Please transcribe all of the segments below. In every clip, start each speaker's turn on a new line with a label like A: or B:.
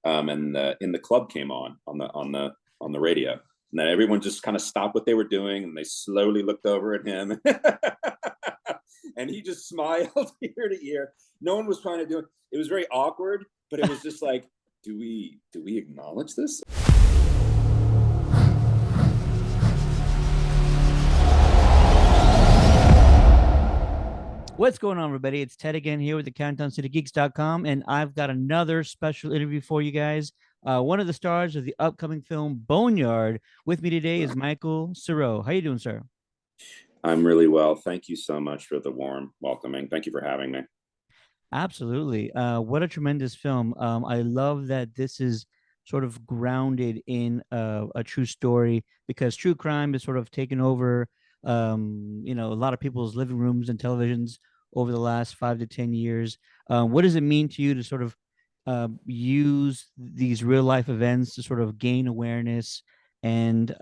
A: and In the Club came on the radio, and then everyone just kind of stopped what they were doing, and they slowly looked over at him, and he just smiled ear to ear. No one was trying to do it. It was very awkward, but it was just like, do we acknowledge this?
B: What's going on, everybody? It's Ted again here with the CountdownCityGeeks.com, and I've got another special interview for you guys. One of the stars of the upcoming film Boneyard. With me today is Michae Sirow. How you doing, sir?
A: I'm really well. Thank you so much for the warm welcoming. Thank you for having me.
B: Absolutely. What a tremendous film. I love that this is sort of grounded in a true story, because true crime is sort of taken over, a lot of people's living rooms and televisions over the last 5 to 10 years. What does it mean to you to sort of use these real life events to sort of gain awareness and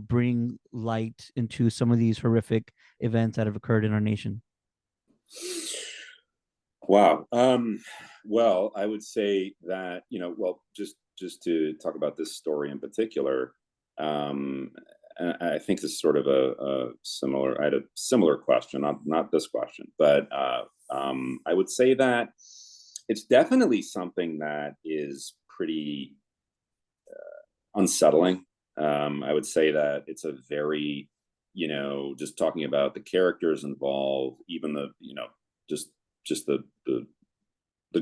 B: bring light into some of these horrific events that have occurred in our nation?
A: Wow. Well, I would say that, just to talk about this story in particular, I think this is sort of a similar, I had a similar question, not this question, but I would say that it's definitely something that is pretty unsettling. I would say that it's a very, just talking about the characters involved, even the, just the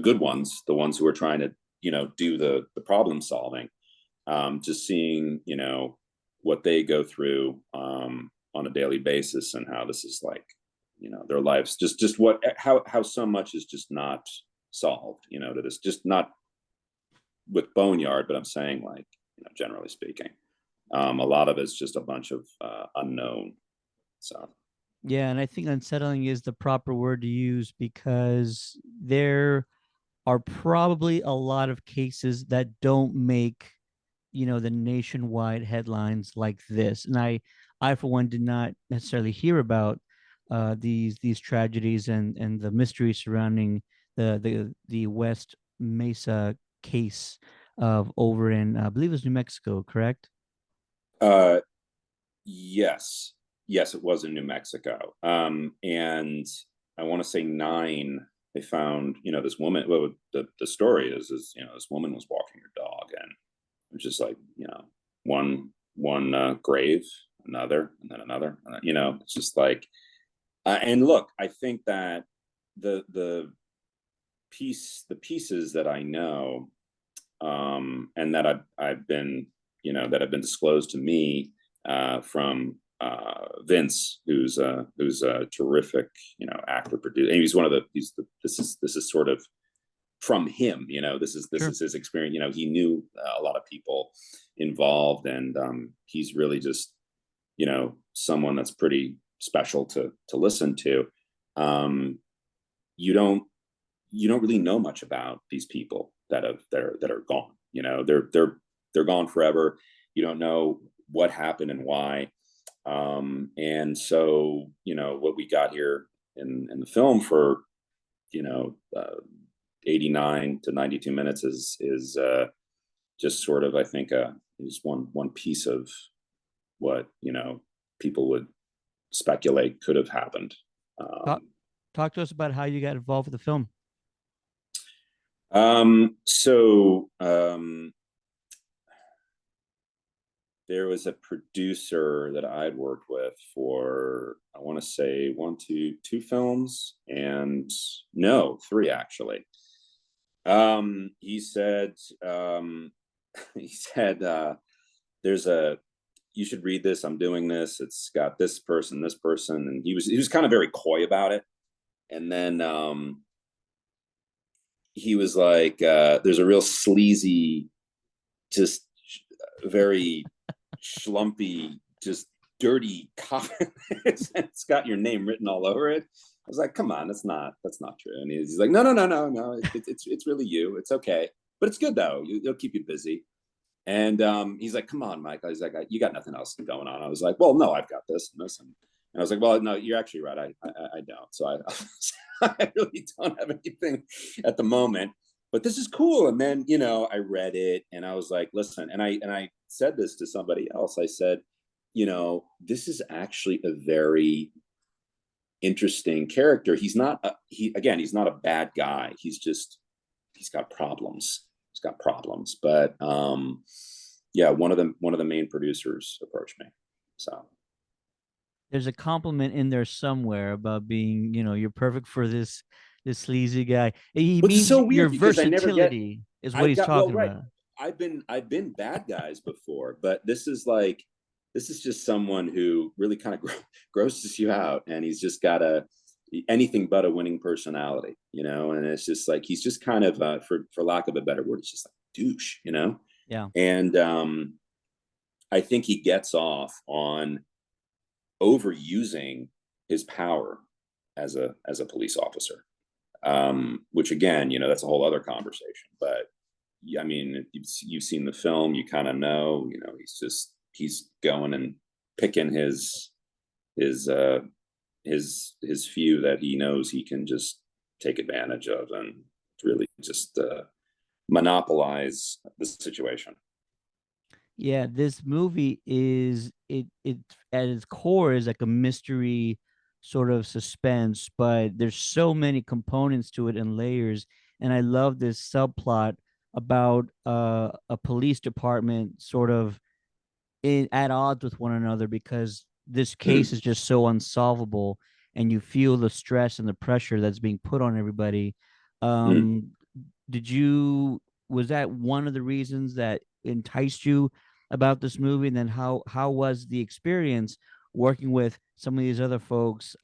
A: good ones, the ones who are trying to, do the problem solving, just seeing, what they go through on a daily basis, and how this is like, their lives, just how so much is just not solved, that it's just not with Boneyard, but I'm saying, like, generally speaking, a lot of it's just a bunch of unknown. So
B: Yeah, and I think unsettling is the proper word to use, because there are probably a lot of cases that don't make, the nationwide headlines like this. And I for one did not necessarily hear about these tragedies and the mystery surrounding the West Mesa case of over in, I believe it was New Mexico, correct?
A: uh yes, it was in New Mexico. And I want to say nine, they found, this woman. Well, the story is, this woman was walking her dog, and it was just like, one grave, another, and then another. It's just like, and look, I think that the pieces that I know, and that I've been, that have been disclosed to me, from Vince, who's a terrific, actor, producer. And he's one of the this is sort of from him. This
B: Sure.
A: is his experience. He knew a lot of people involved, and he's really just, someone that's pretty special to listen to. Um, you don't really know much about these people that are gone. They're gone forever. You don't know what happened and why. And so, what we got here in the film for, you know, uh, 89 to 92 minutes is just sort of, I think, just one piece of what, people would speculate could have happened.
B: Talk,
A: Um,
B: talk to us about how you got involved with the film.
A: so there was a producer that I'd worked with for, I want to say, two films, and no, three actually. He said, he said, there's a, you should read this. I'm doing this. It's got this person, and he was kind of very coy about it. And then he was like, there's a real sleazy, just very schlumpy, just dirty cop. It's got your name written all over it. I was like, come on, that's not true. And he's like, no. It's really you. It's okay, but it's good though. It'll keep you busy. And he's like, come on, Michael. He's like, you got nothing else going on. I was like, well, no, I've got this and this. And I was like, well, no, you're actually right. I don't. So I I really don't have anything at the moment. but this is cool. And then, I read it and I was like, listen, and I said this to somebody else. I said, this is actually a very interesting character. He's not he's not a bad guy. He's got problems. He's got problems. But yeah, one of the main producers approached me. So
B: There's a compliment in there somewhere about being, you're perfect for this sleazy guy. He
A: which is
B: means
A: so
B: your
A: weird because I never get
B: versatility is what
A: I
B: he's
A: got well,
B: talking
A: right.
B: about.
A: I've been bad guys before, but this is just someone who really kind of grosses you out, and he's just got anything but a winning personality, and it's just like he's just kind of for lack of a better word, it's just like douche.
B: Yeah.
A: And I think he gets off on overusing his power as a police officer, which again, that's a whole other conversation. But yeah, I mean, you've seen the film, you kind of know, he's going and picking his few that he knows he can just take advantage of and really just monopolize the situation.
B: Yeah, this movie is it at its core is like a mystery sort of suspense, but there's so many components to it and layers. And I love this subplot about a police department sort of at odds with one another because this case
A: Mm,
B: is just so unsolvable, and you feel the stress and the pressure that's being put on everybody.
A: mm.
B: um did you Was that one of the reasons that enticed you about this movie? And then how was the experience working with some of these other folks,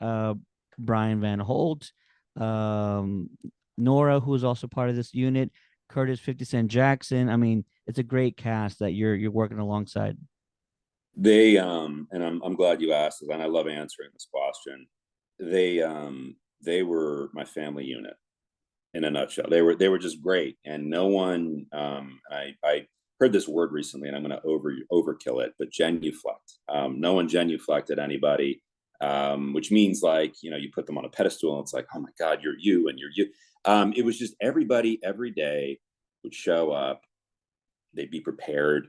B: Brian Van Holt, um Nora, who is also part of this unit, Curtis 50 Cent Jackson? I mean, it's a great cast that you're working alongside.
A: And I'm glad you asked this, and I love answering this question. They were my family unit in a nutshell. They were just great, and no one. I heard this word recently, and I'm going to overkill it, but genuflect. No one genuflected anybody, which means like you put them on a pedestal, and it's like, oh my God, you're you, and you're you. It was just everybody every day would show up. They'd be prepared,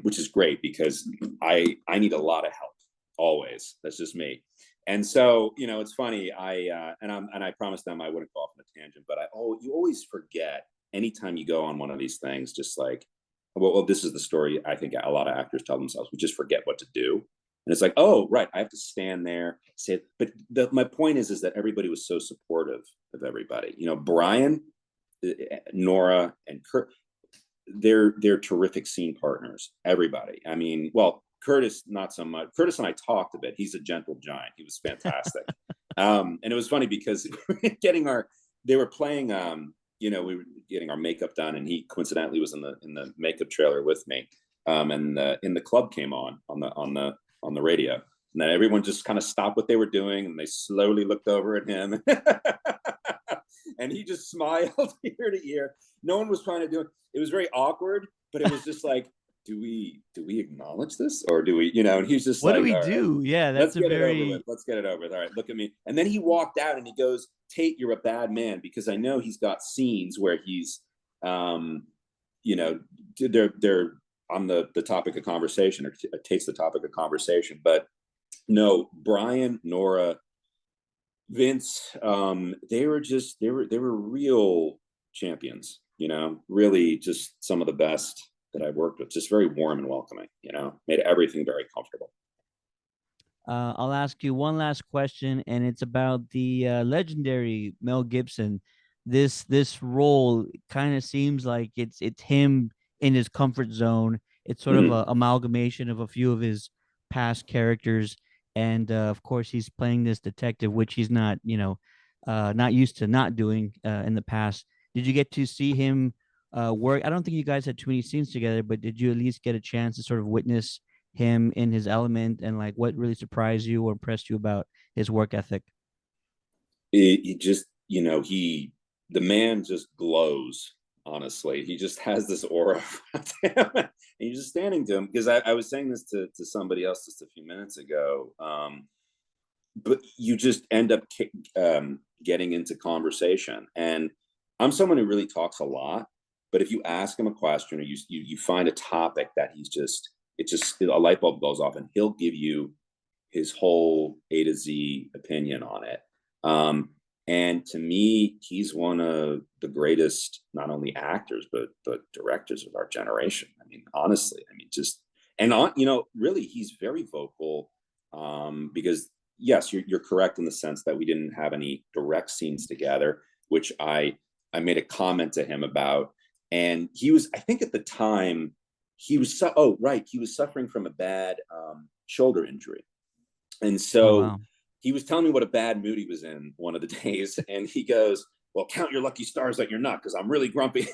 A: which is great because I need a lot of help always. That's just me. And so it's funny. I promised them I wouldn't go off on a tangent, but you always forget anytime you go on one of these things. Just like, well, this is the story. I think a lot of actors tell themselves, we just forget what to do. And it's like, oh, right, I have to stand there, say it. But my point is that everybody was so supportive of everybody. Brian, Nora, and Kurt, they're terrific scene partners. Everybody. I mean, well, Curtis not so much. Curtis and I talked a bit. He's a gentle giant. He was fantastic. And it was funny because they were playing. We were getting our makeup done, and he coincidentally was in the makeup trailer with me. And in the club came on the radio, and then everyone just kind of stopped what they were doing, and they slowly looked over at him. And he just smiled ear to ear. No one was trying to do it. It was very awkward, but it was just like, do we acknowledge this, or do we, and he's just
B: What do
A: like,
B: we
A: all right,
B: do? Yeah,
A: let's
B: that's a
A: get it over with.
B: very
A: Let's get it over with. All right, look at me. And then he walked out and he goes, Tate, you're a bad man, because I know he's got scenes where he's, they're on the topic of conversation, or Tate's the topic of conversation. But no, Brian, Nora, Vince, they were real champions, really just some of the best that I worked with, just very warm and welcoming, made everything very comfortable.
B: I'll ask you one last question, and it's about the legendary Mel Gibson. This role kind of seems like it's him in his comfort zone. It's sort of
A: Mm-hmm.
B: a amalgamation of a few of his past characters, and of course he's playing this detective, which he's not, not used to not doing in the past. Did you get to see him work? I don't think you guys had too many scenes together, but did you at least get a chance to sort of witness him in his element, and like what really surprised you or impressed you about his work ethic?
A: It just, the man just glows. Honestly, he just has this aura around him, and you're just standing to him. Because I was saying this to somebody else just a few minutes ago. But you just end up getting into conversation, and I'm someone who really talks a lot, but if you ask him a question or you find a topic that he's just, it just, a light bulb goes off and he'll give you his whole A to Z opinion on it. And to me, he's one of the greatest, not only actors, but directors of our generation. I mean, honestly, I mean, just, and on, you know, really, he's very vocal, because yes, you're correct in the sense that we didn't have any direct scenes together, which I made a comment to him about, and he was, I think at the time, he was oh right, he was suffering from a bad shoulder injury, and
B: Oh
A: so
B: wow.
A: he was telling me what a bad mood he was in one of the days, and he goes, "Well, count your lucky stars that you're not, because I'm really grumpy."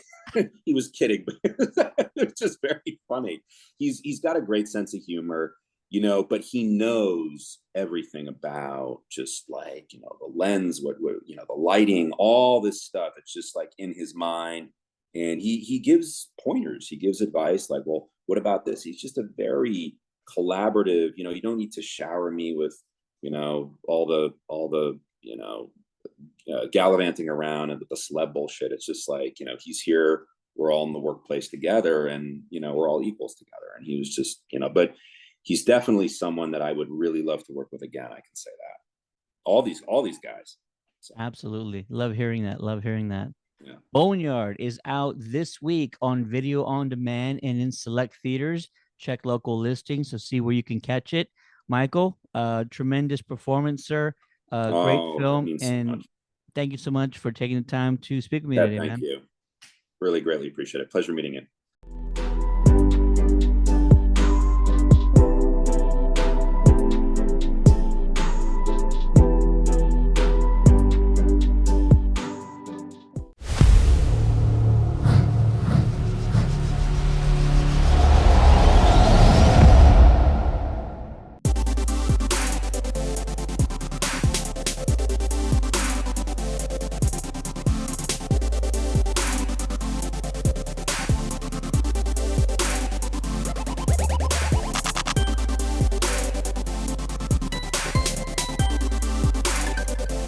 A: He was kidding, but it's just very funny. He's got a great sense of humor, you know, but he knows everything about just like, you know, the lens, what you know, the lighting, all this stuff. It's just like in his mind, and he gives pointers, he gives advice, like, well, what about this? He's just a very collaborative, you know, you don't need to shower me with, you know, all the you know, gallivanting around and with the celeb bullshit. It's just like, you know, he's here, we're all in the workplace together, and you know, we're all equals together. And he was just, you know, but he's definitely someone that I would really love to work with again. I can say that. All these guys. So
B: Absolutely. Love hearing that. Love hearing that.
A: yeah.
B: Boneyard is out this week on video on demand and in select theaters. Check local listings to see where you can catch it. Michael, tremendous performance, sir. Great
A: Oh, that
B: film.
A: means so
B: And
A: much.
B: thank you so much for taking the time to speak with me
A: Yeah,
B: today,
A: thank
B: man.
A: you. Really greatly appreciate it. Pleasure meeting you.